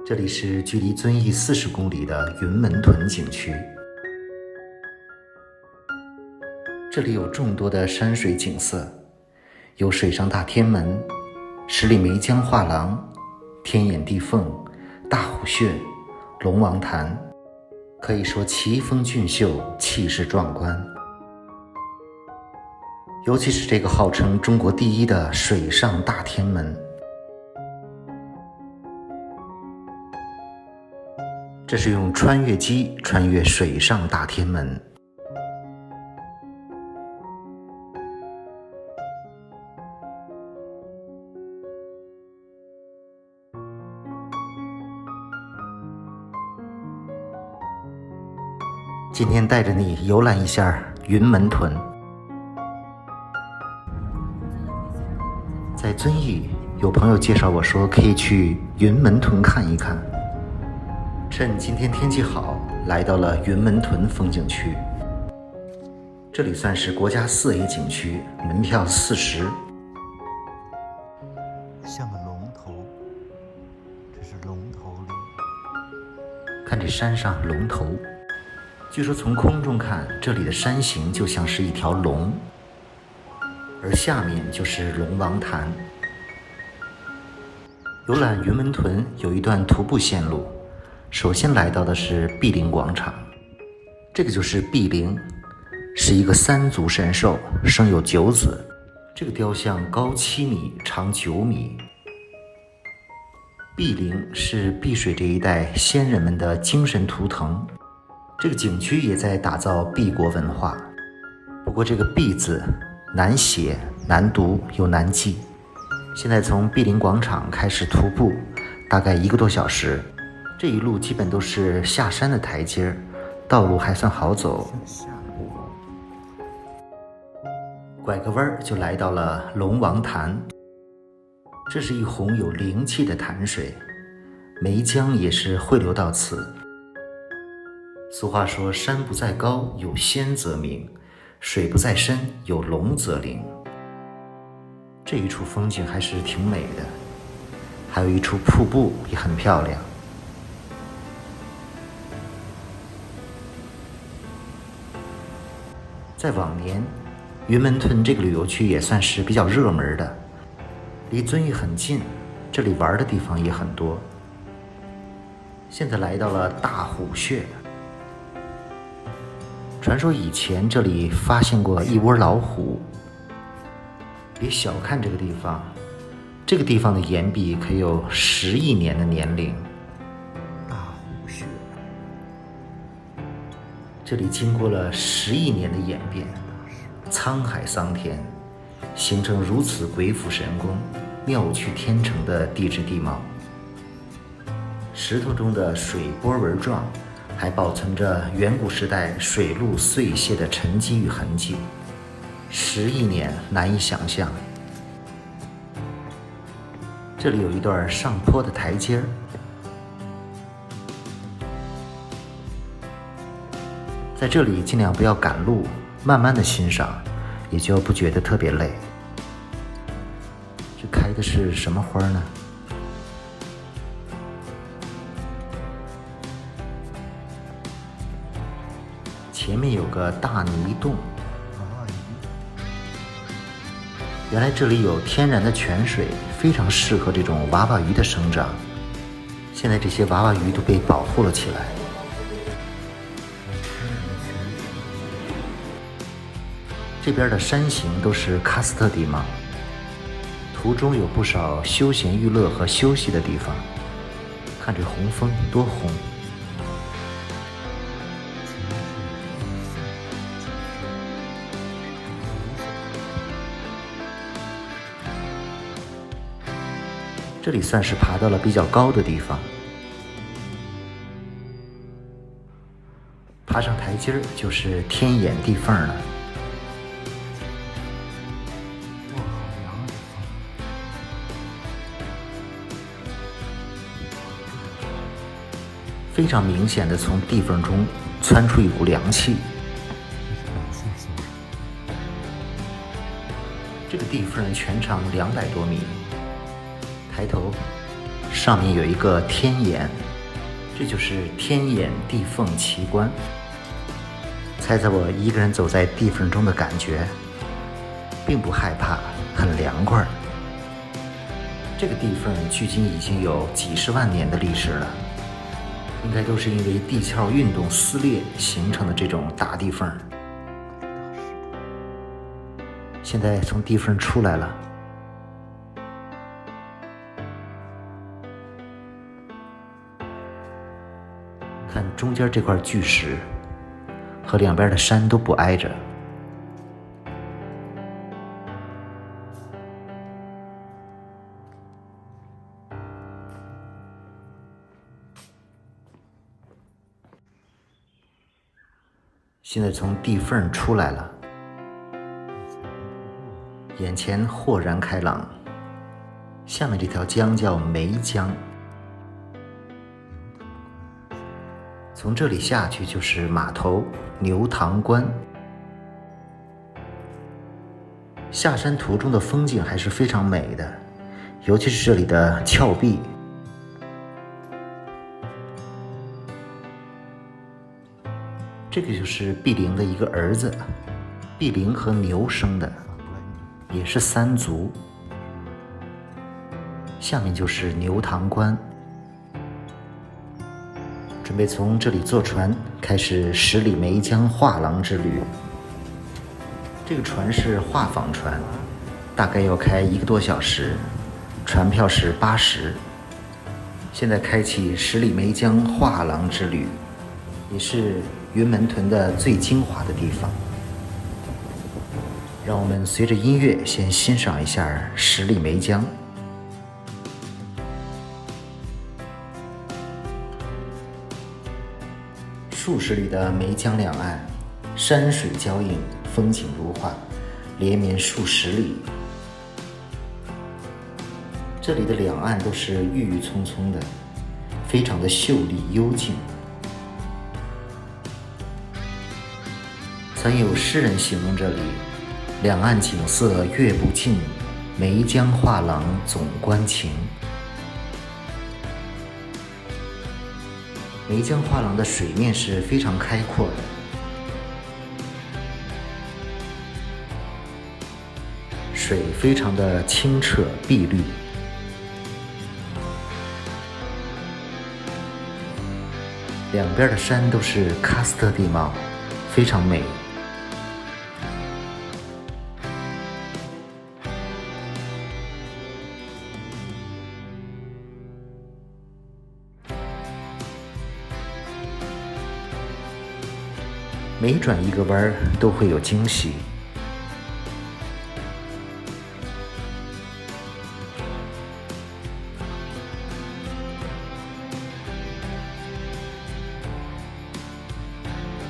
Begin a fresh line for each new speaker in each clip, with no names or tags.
这里是距离遵义40公里的云门屯景区。这里有众多的山水景色，有水上大天门、十里梅江画廊、天眼地凤、大虎穴、龙王潭，可以说奇峰峻秀，气势壮观。尤其是这个号称中国第一的水上大天门，这是用穿越机穿越水上大天门。今天带着你游览一下云门屯。在遵义，有朋友介绍我说可以去云门屯看一看。趁今天天气好，来到了云门屯风景区。这里算是国家4A 景区，门票40。像个龙头，这是龙头岭。看这山上龙头，据说从空中看，这里的山形就像是一条龙，而下面就是龙王潭。游览云门屯有一段徒步线路，首先来到的是碧灵广场。这个就是碧灵，是一个3足神兽，生有9子。这个雕像高7米，长9米。碧灵是碧水这一带先人们的精神图腾。这个景区也在打造碧国文化，不过这个碧字难写、难读又难记。现在从碧灵广场开始徒步，大概1个多小时。这一路基本都是下山的台阶，道路还算好走。拐个弯就来到了龙王潭，这是一泓有灵气的潭水，梅江也是汇流到此。俗话说，山不在高，有仙则名；水不在深，有龙则灵。这一处风景还是挺美的，还有一处瀑布也很漂亮。在往年，云门屯这个旅游区也算是比较热门的，离遵义很近，这里玩的地方也很多。现在来到了大虎穴。传说以前这里发现过一窝老虎。别小看这个地方，这个地方的岩壁可有10亿年的年龄。大虎穴，这里经过了10亿年的演变，沧海桑田，形成如此鬼斧神工、妙趣天成的地质地貌。石头中的水波纹状，还保存着远古时代水路碎屑的沉积与痕迹，10亿年难以想象。这里有一段上坡的台阶儿，在这里尽量不要赶路，慢慢的欣赏，也就不觉得特别累。这开的是什么花呢？前面有个大泥洞，原来这里有天然的泉水，非常适合这种娃娃鱼的生长。现在这些娃娃鱼都被保护了起来。这边的山形都是喀斯特地貌，途中有不少休闲娱乐和休息的地方。看这红枫多红！这里算是爬到了比较高的地方，爬上台阶就是天眼地缝了。非常明显的从地缝中窜出一股凉气。这个地缝全长200多米，抬头上面有一个天眼，这就是天眼地缝奇观。猜猜我一个人走在地缝中的感觉，并不害怕，很凉快。这个地缝距今已经有几十万年的历史了，应该都是因为地壳运动撕裂形成的这种大地缝。现在从地缝出来了，看中间这块巨石和两边的山都不挨着。现在从地缝出来了，眼前豁然开朗。下面这条江叫梅江，从这里下去就是码头牛塘关。下山途中的风景还是非常美的，尤其是这里的峭壁。这个就是毕陵的一个儿子，毕陵和牛生的，也是三族。下面就是牛塘关，准备从这里坐船开始十里梅江画廊之旅。这个船是画舫船，大概要开1个多小时，船票是80。现在开启十里梅江画廊之旅，也是云门屯的最精华的地方。让我们随着音乐先欣赏一下十里梅江。数十里的梅江两岸，山水交映，风景如画，连绵数十里。这里的两岸都是郁郁葱葱的，非常的秀丽幽静。曾有诗人形容这里：两岸景色阅不尽，梅江画廊总关情。梅江画廊的水面是非常开阔的，水非常的清澈碧绿，两边的山都是喀斯特地貌，非常美。每转一个弯都会有惊喜。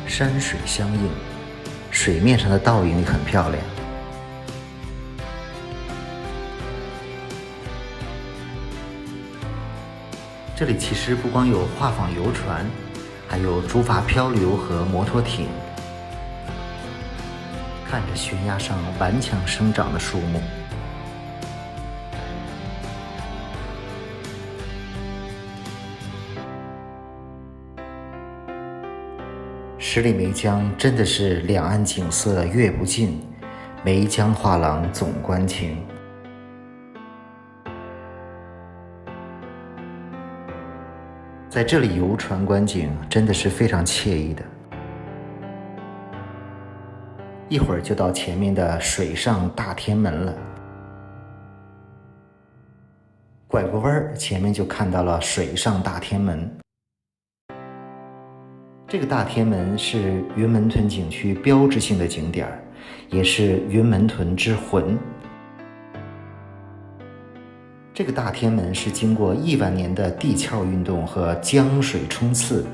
山水相映，水面上的倒影也很漂亮。这里其实不光有画舫游船，还有竹筏漂流和摩托艇。看着悬崖上顽强生长的树木，十里梅江真的是两岸景色阅不尽，梅江画廊总关情。在这里游船观景真的是非常惬意的。一会儿就到前面的水上大天门了，拐个弯前面就看到了水上大天门。这个大天门是云门屯景区标志性的景点，也是云门屯之魂。这个大天门是经过1万年的地壳运动和江水冲刺，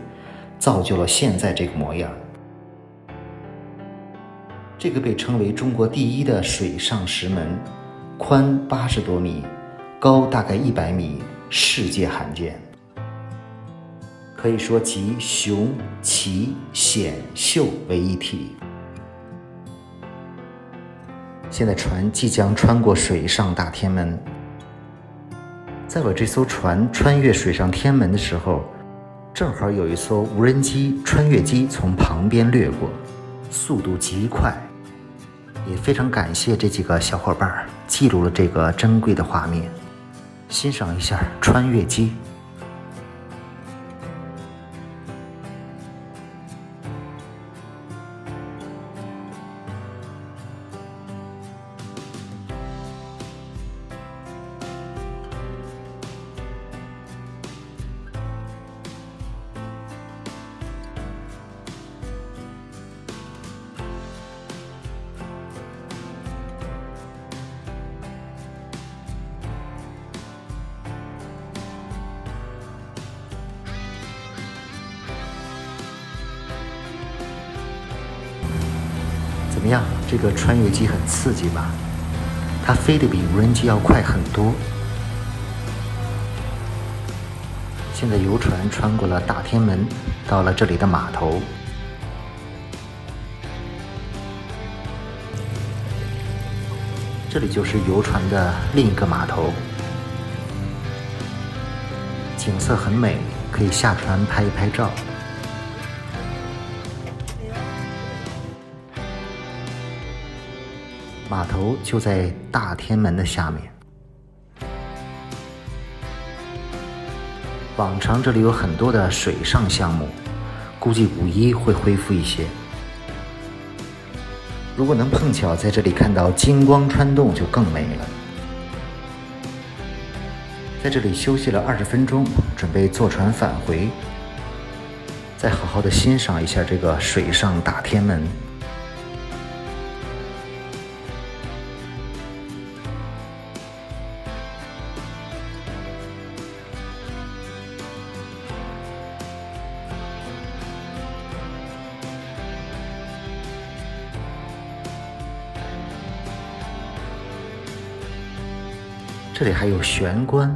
造就了现在这个模样。这个被称为中国第一的水上石门，宽80多米，高大概100米，世界罕见。可以说集雄、奇、险、秀为一体。现在船即将穿过水上大天门，在我这艘船穿越水上天门的时候，正好有一艘无人机穿越机从旁边掠过，速度极快。也非常感谢这几个小伙伴记录了这个珍贵的画面，欣赏一下穿越机。怎么样？这个穿越机很刺激吧？它飞得比无人机要快很多。现在游船穿过了大天门，到了这里的码头。这里就是游船的另一个码头，景色很美，可以下船拍一拍照。码头就在大天门的下面。往常这里有很多的水上项目，估计5·1会恢复一些。如果能碰巧在这里看到金光穿洞，就更美了。在这里休息了20分钟，准备坐船返回，再好好的欣赏一下这个水上大天门。这里还有玄关。